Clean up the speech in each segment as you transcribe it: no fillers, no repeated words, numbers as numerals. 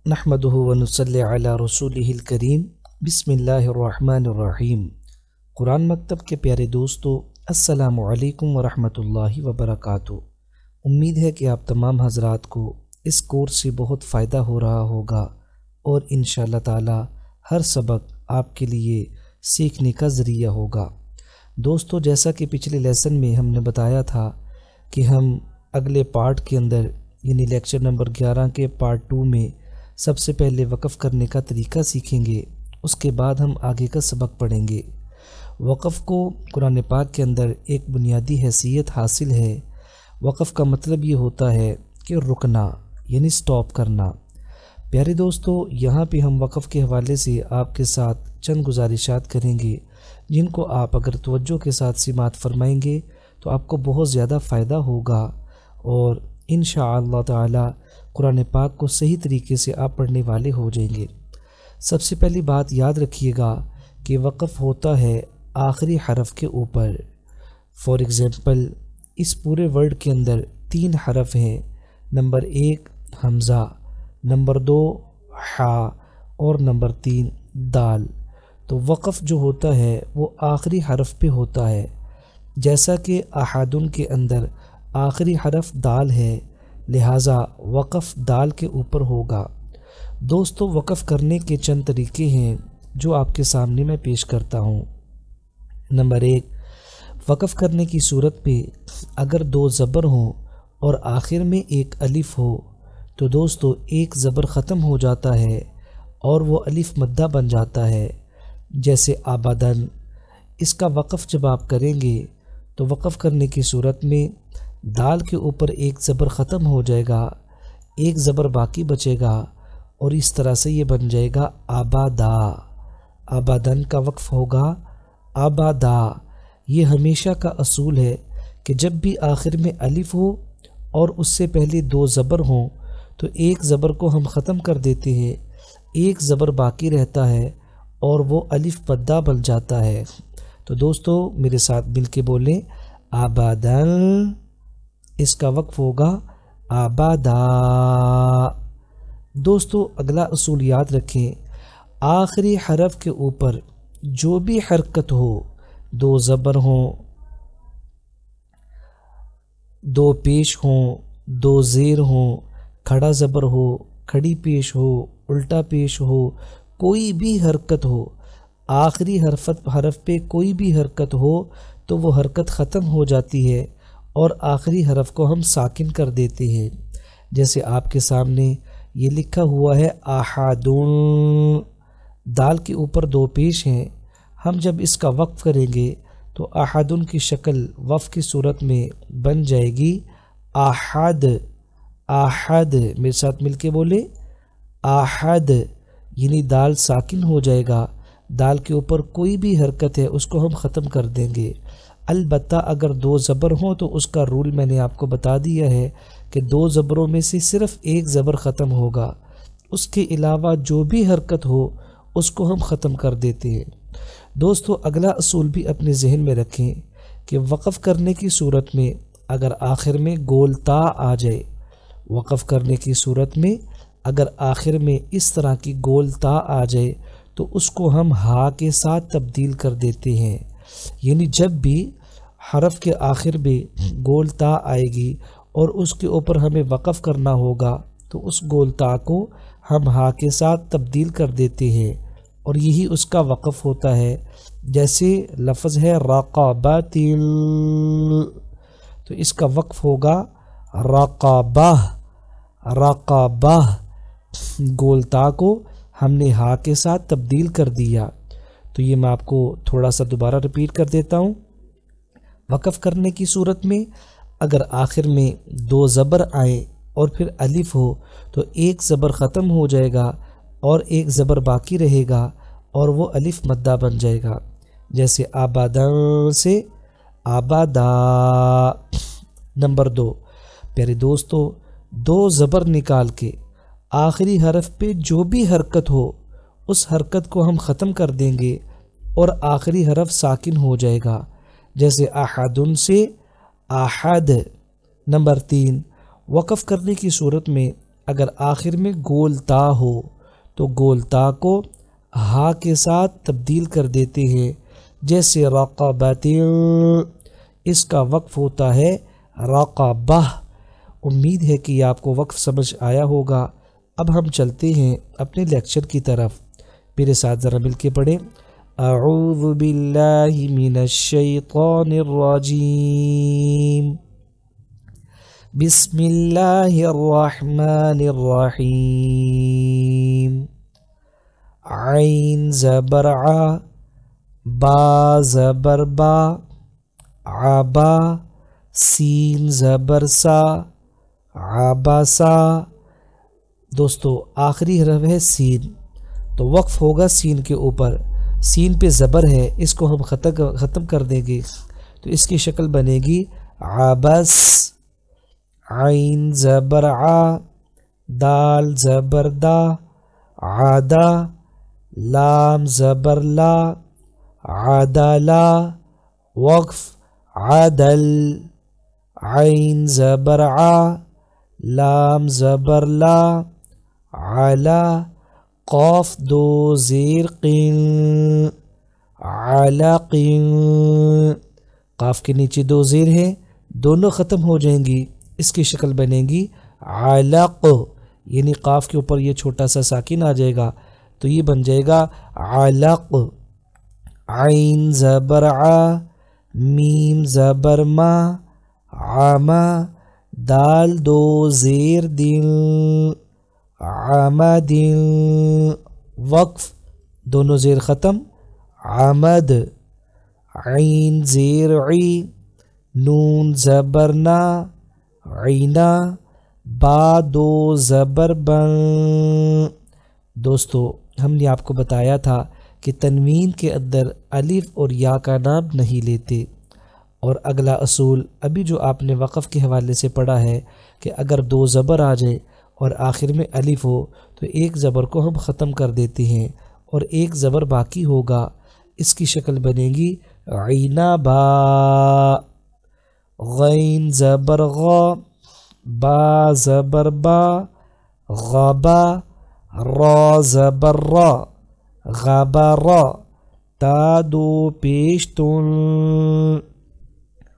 نحمدہ و نصلی علی رسولہ الکریم بسم اللہ الرحمن الرحیم۔ قرآن مکتب کے پیارے دوستو، السلام علیکم ورحمۃ اللہ وبرکاتہ۔ امید ہے کہ آپ تمام حضرات کو اس کورس سے بہت فائدہ ہو رہا ہوگا اور انشاءاللہ تعالی ہر سبق آپ کے لیے سیکھنے کا ذریعہ ہوگا۔ دوستو، جیسا کہ پچھلے لیسن میں ہم نے بتایا تھا کہ ہم اگلے پارٹ کے اندر یعنی لیکچر نمبر 11 کے پارٹ 2 میں سب سے پہلے وقف کرنے کا طریقہ سیکھیں گے، اس کے بعد ہم آگے کا سبق پڑھیں گے۔ وقف کو قرآن پاک کے اندر ایک بنیادی حیثیت حاصل ہے۔ وقف کا مطلب یہ ہوتا ہے کہ رکنا یعنی سٹاپ کرنا۔ پیارے دوستو، یہاں پہ ہم وقف کے حوالے سے آپ کے ساتھ چند گزارشات کریں گے جن کو آپ اگر توجہ کے ساتھ سماعت فرمائیں گے تو آپ کو بہت زیادہ فائدہ ہوگا اور انشاءاللہ تعالی قرآن پاک کو صحیح طریقے سے آپ پڑھنے والے ہو جائیں گے۔ سب سے پہلی بات یاد رکھیے گا کہ وقف ہوتا ہے آخری حرف کے اوپر۔ فار ایگزامپل، اس پورے ورڈ کے اندر 3 حرف ہیں۔ نمبر 1 حمزہ، نمبر 2 حا اور نمبر 3 دال۔ تو وقف جو ہوتا ہے وہ آخری حرف پہ ہوتا ہے، جیسا کہ احادن کے اندر آخری حرف دال ہے، لہٰذا وقف دال کے اوپر ہوگا۔ دوستو، وقف کرنے کے چند طریقے ہیں جو آپ کے سامنے میں پیش کرتا ہوں۔ نمبر 1، وقف کرنے کی صورت پہ اگر 2 زبر ہوں اور آخر میں 1 الف ہو تو دوستو ایک زبر ختم ہو جاتا ہے اور وہ الف مدہ بن جاتا ہے، جیسے آبادن۔ اس کا وقف جب آپ کریں گے تو وقف کرنے کی صورت میں دال کے اوپر 1 زبر ختم ہو جائے گا، 1 زبر باقی بچے گا اور اس طرح سے یہ بن جائے گا آبادا۔ آبادن کا وقف ہوگا آبادا۔ یہ ہمیشہ کا اصول ہے کہ جب بھی آخر میں الف ہو اور اس سے پہلے 2 زبر ہوں تو 1 زبر کو ہم ختم کر دیتے ہیں، 1 زبر باقی رہتا ہے اور وہ الف مدہ بن جاتا ہے۔ تو دوستو میرے ساتھ مل کے بولیں، آبادن۔ اس کا وقف ہوگا آبادا۔ دوستو اگلا اصول یاد رکھیں، آخری حرف کے اوپر جو بھی حرکت ہو، 2 زبر ہوں، 2 پیش ہوں، 2 زیر ہوں، کھڑا زبر ہو، کھڑی پیش ہو، الٹا پیش ہو، کوئی بھی حرکت ہو، آخری حرف پہ کوئی بھی حرکت ہو تو وہ حرکت ختم ہو جاتی ہے اور آخری حرف کو ہم ساکن کر دیتے ہیں۔ جیسے آپ کے سامنے یہ لکھا ہوا ہے احادن، دال کے اوپر 2 پیش ہیں۔ ہم جب اس کا وقف کریں گے تو احادن کی شکل وقف کی صورت میں بن جائے گی احد۔ احد، میرے ساتھ مل کے بولے، احد، یعنی دال ساکن ہو جائے گا، دال کے اوپر کوئی بھی حرکت ہے اس کو ہم ختم کر دیں گے۔ البتہ اگر 2 زبر ہوں تو اس کا رول میں نے آپ کو بتا دیا ہے کہ 2 زبروں میں سے صرف 1 زبر ختم ہوگا، اس کے علاوہ جو بھی حرکت ہو اس کو ہم ختم کر دیتے ہیں۔ دوستو اگلا اصول بھی اپنے ذہن میں رکھیں کہ وقف کرنے کی صورت میں اگر آخر میں گول تا آ جائے، وقف کرنے کی صورت میں اگر آخر میں اس طرح کی گول تا آ جائے تو اس کو ہم ہا کے ساتھ تبدیل کر دیتے ہیں۔ یعنی جب بھی حرف کے آخر میں گول تا آئے گی اور اس کے اوپر ہمیں وقف کرنا ہوگا تو اس گول تا کو ہم ہا کے ساتھ تبدیل کر دیتے ہیں اور یہی اس کا وقف ہوتا ہے۔ جیسے لفظ ہے رقبۃ، تو اس کا وقف ہوگا رقبہ۔ رقبہ، گول تا کو ہم نے ہا کے ساتھ تبدیل کر دیا۔ تو یہ میں آپ کو تھوڑا سا دوبارہ ریپیٹ کر دیتا ہوں۔ وقف کرنے کی صورت میں اگر آخر میں 2 زبر آئیں اور پھر الف ہو تو 1 زبر ختم ہو جائے گا اور 1 زبر باقی رہے گا اور وہ الف مدہ بن جائے گا، جیسے آبادن سے آبادا۔ نمبر 2، پیارے دوستو 2 زبر نکال کے آخری حرف پہ جو بھی حرکت ہو اس حرکت کو ہم ختم کر دیں گے اور آخری حرف ساکن ہو جائے گا، جیسے احدن سے احد۔ نمبر 3، وقف کرنے کی صورت میں اگر آخر میں گول تا ہو تو گول تا کو ہا کے ساتھ تبدیل کر دیتے ہیں، جیسے رقبۃ، اس کا وقف ہوتا ہے رقبہ۔ امید ہے کہ آپ کو وقف سمجھ آیا ہوگا۔ اب ہم چلتے ہیں اپنے لیکچر کی طرف، میرے ساتھ ذرا مل کے پڑھیں۔ اعوذ باللہ من الشیطان الرجیم، بسم اللہ الرحمن الرحیم۔ عین زبر ع، با زبر با، عبا، سین زبر سا، عباسا۔ دوستو آخری حرف ہے سین، تو وقف ہوگا سین کے اوپر، سین پہ زبر ہے، اس کو ہم ختم کر دیں گے تو اس کی شکل بنے گی عبس۔ عین زبر ع، دال زبر دا، عدا، لام زبر لا، عدلا، وقف عدل۔ عین زبر ع، لام زبر لا، علا، قاف دو زیر قین، علق۔ قاف کے نیچے دو زیر ہیں، دونوں ختم ہو جائیں گی، اس کی شکل بنے گی علق، یعنی قاف کے اوپر یہ چھوٹا سا ساکن آ جائے گا تو یہ بن جائے گا علق۔ عین زبر ع، میم زبر ما، عما، دال دو زیر دن، عمد، وقف دونوں زیر ختم، عمد۔ عین زیر عی، نون زبر نا، عینا، با دو زبر بن۔ دوستو ہم نے آپ کو بتایا تھا کہ تنوین کے اندر الف اور یا کا نام نہیں لیتے، اور اگلا اصول ابھی جو آپ نے وقف کے حوالے سے پڑھا ہے کہ اگر دو زبر آ جائے اور آخر میں الف ہو تو ایک زبر کو ہم ختم کر دیتے ہیں اور ایک زبر باقی ہوگا، اس کی شکل بنے گی عنبا۔ غین زبر غا، با زبر با، غبا، را زبر را، غبرا، تا دو پیش تن،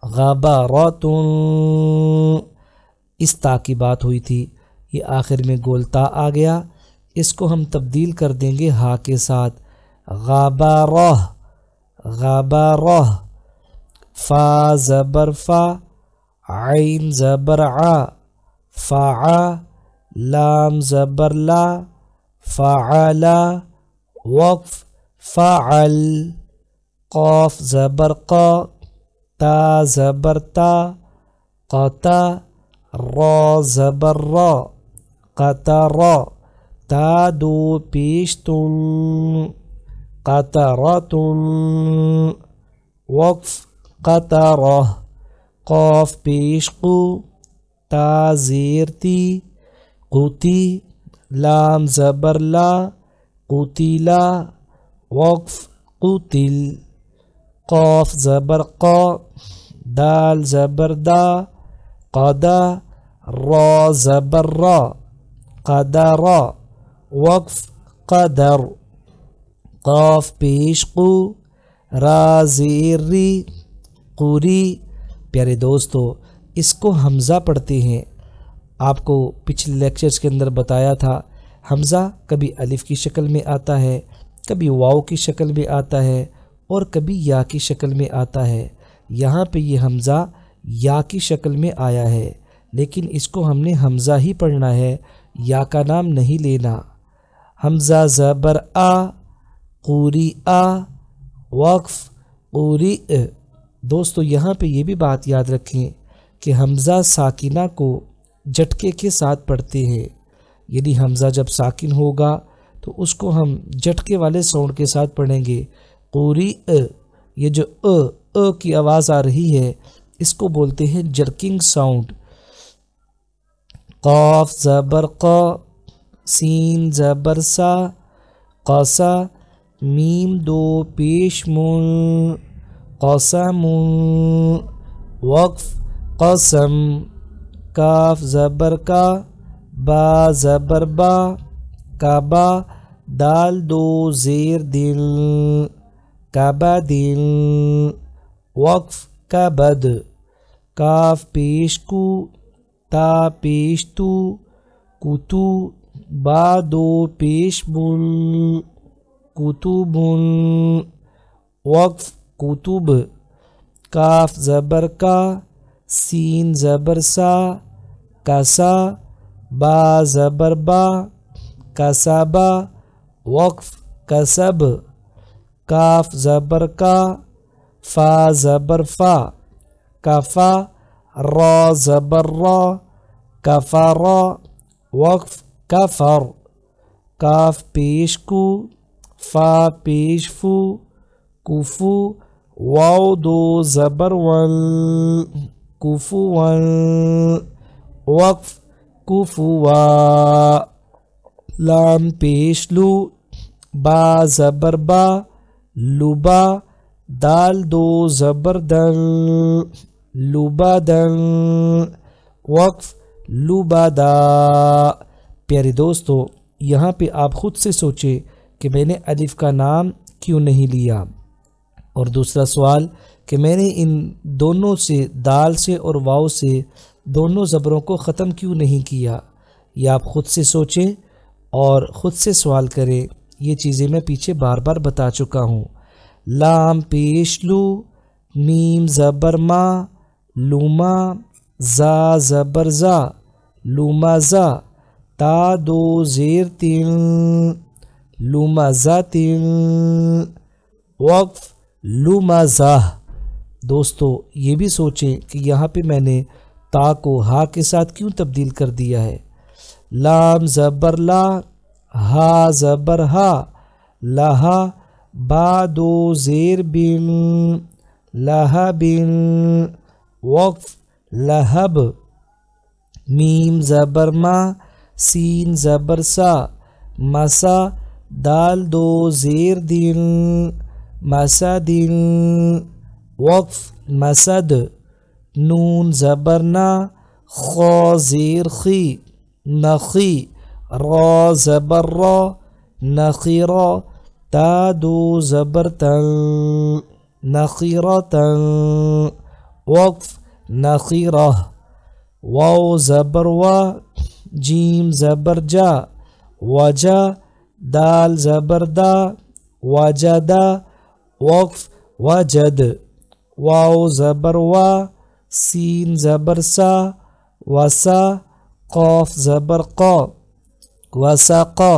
غبرتن۔ اس تا کی بات ہوئی تھی، یہ آخر میں گول تا آ گیا، اس کو ہم تبدیل کر دیں گے ہا کے ساتھ، غبرہ، غبرہ۔ فا زبر فا، عین زبر ع، فع، لام زبر لا، فعلا، وقف فعل۔ قاف زبر قا، تا زبر تا، قتا، را زبر را، قطرا، تا دو پیش تن، قطرتن، وقف قطرہ۔ قاف پیش قو، تا زیر تی، قوتی، لام زبر لا، قتلا، وقف قتل۔ قاف زبر قا، دال زبر دا، قدا، را زبر را، قدرا، وقف قدر۔ قاف پیش قو، را زیر ری، قوری۔ پیارے دوستو اس کو حمزہ پڑھتے ہیں، آپ کو پچھلے لیکچرز کے اندر بتایا تھا حمزہ کبھی الف کی شکل میں آتا ہے، کبھی واو کی شکل میں آتا ہے اور کبھی یا کی شکل میں آتا ہے۔ یہاں پہ یہ حمزہ یا کی شکل میں آیا ہے، لیکن اس کو ہم نے حمزہ ہی پڑھنا ہے، یا کا نام نہیں لینا۔ حمزہ زبر آ، قوری آ، وقف قوری۔ دوستو یہاں پہ یہ بھی بات یاد رکھیں کہ حمزہ ساکنہ کو جھٹکے کے ساتھ پڑھتے ہیں، یعنی حمزہ جب ساکن ہوگا تو اس کو ہم جھٹکے والے ساؤنڈ کے ساتھ پڑھیں گے، قوری۔ یہ جو کی آواز آ رہی ہے اس کو بولتے ہیں جرکنگ ساؤنڈ۔ قاف زبر قا، سین زبر سا، قاسا، میم دو پیش من، قسم، وقف قسم۔ کاف زبر کا، با زبر با کعبہ دال دو زیر دل کبدل وقف کبد کاف پیش کو تا پیش تو کتو با دو پیش بل کتب وقف کتب کاف زبر کا سین زبر سا کسا با زبر با کسبا وقف کسب کاف زبر کا فا زبر فا کفا را زبر را کفرا وقف کفر کاف پیش کو فا پیش فو کفو واو دو زبر ول کفو ول وقف کفوا لام پیش لو با زبر با لبا دال دو زبر دل لبدل وقف لبدا۔ پیارے دوستو، یہاں پہ آپ خود سے سوچیں کہ میں نے الف کا نام کیوں نہیں لیا، اور دوسرا سوال کہ میں نے ان دونوں سے دال سے اور واو سے دونوں زبروں کو ختم کیوں نہیں کیا۔ یہ آپ خود سے سوچیں اور خود سے سوال کریں، یہ چیزیں میں پیچھے بار بار بتا چکا ہوں۔ لام پیش لو میم زبر ما لوما زا زبر زا لوما زا تا دو زیر تین لوما زا تین وقف لوما زا۔ دوستو یہ بھی سوچیں کہ یہاں پہ میں نے تا کو ہا کے ساتھ کیوں تبدیل کر دیا ہے۔ لام زبر لا ہا زبر ہا لہا با دو زیر بن لہا بن وقف لہب میم زبر ما سین زبر سا مسا دال دو زیر دل مسا دل وقف مسد نون زبر نا خا زیر خی نخی را زبر را نخیرا تا دو زبر تن نخیرتن وقف نخیرہ واو زبر وا جیم زبر جا وجا دال زبر دا وجدا وقف وجد واو زبر وا سین زبر سا وسا قاف زبر قا وسقا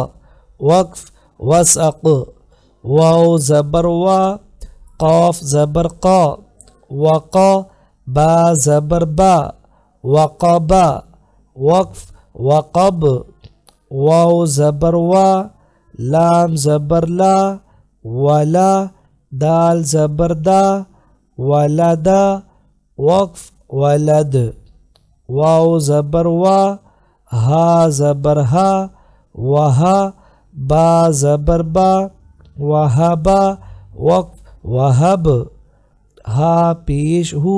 وقف وسق واو زبر وا قاف زبر قا وقا با زبر با وقبا وقف وقب واو زبر وا لام زبر لا ولا دال زبر دا ولدا وقف ولد واو زبر وا ہا زبر ہا وہا با زبر با وہبا وقف وہب ہا پیش ہو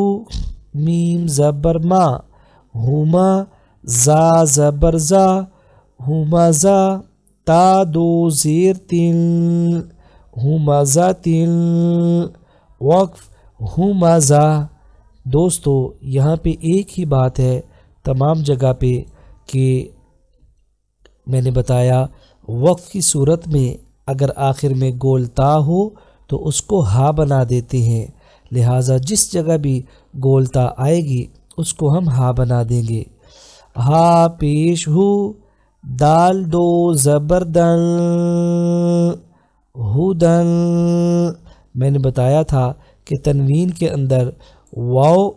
میم زبر ما ہما زا زبر زا ہما زا تا دو زیر تل ہما زا تل وقف ہما زا۔ دوستو یہاں پہ ایک ہی بات ہے تمام جگہ پہ کہ میں نے بتایا وقف کی صورت میں اگر آخر میں گول تا ہو تو اس کو ہا بنا دیتے ہیں، لہٰذا جس جگہ بھی گول تا آئے گی اس کو ہم ہا بنا دیں گے۔ ہا پیش ہو دال دو زبر دل ہدن، میں نے بتایا تھا کہ تنوین کے اندر واو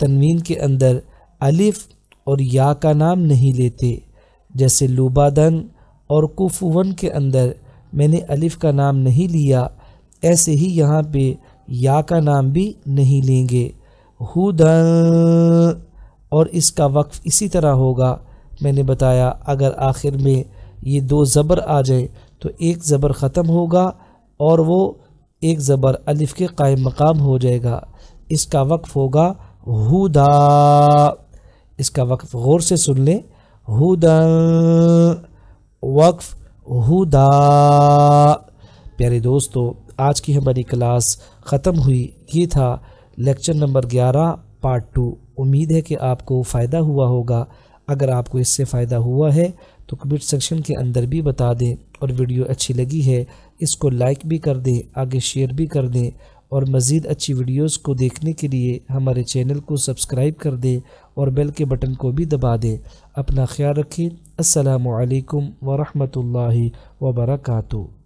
تنوین کے اندر الف اور یا کا نام نہیں لیتے، جیسے لوبادن اور کفون کے اندر میں نے الف کا نام نہیں لیا، ایسے ہی یہاں پہ یا کا نام بھی نہیں لیں گے۔ ہدن اور اس کا وقف اسی طرح ہوگا، میں نے بتایا اگر آخر میں یہ دو زبر آ جائیں تو ایک زبر ختم ہوگا اور وہ ایک زبر الف کے قائم مقام ہو جائے گا، اس کا وقف ہوگا ہدا۔ اس کا وقف غور سے سن لیں، ہدی، وقف ہدا۔ پیارے دوستو، آج کی ہماری کلاس ختم ہوئی۔ یہ تھا لیکچر نمبر 11 پارٹ 2۔ امید ہے کہ آپ کو فائدہ ہوا ہوگا۔ اگر آپ کو اس سے فائدہ ہوا ہے تو کمنٹ سیکشن کے اندر بھی بتا دیں، اور ویڈیو اچھی لگی ہے اس کو لائک بھی کر دیں، آگے شیئر بھی کر دیں، اور مزید اچھی ویڈیوز کو دیکھنے کے لیے ہمارے چینل کو سبسکرائب کر دیں اور بیل کے بٹن کو بھی دبا دیں۔ اپنا خیال رکھیں۔ السلام علیکم ورحمۃ اللہ وبرکاتہ۔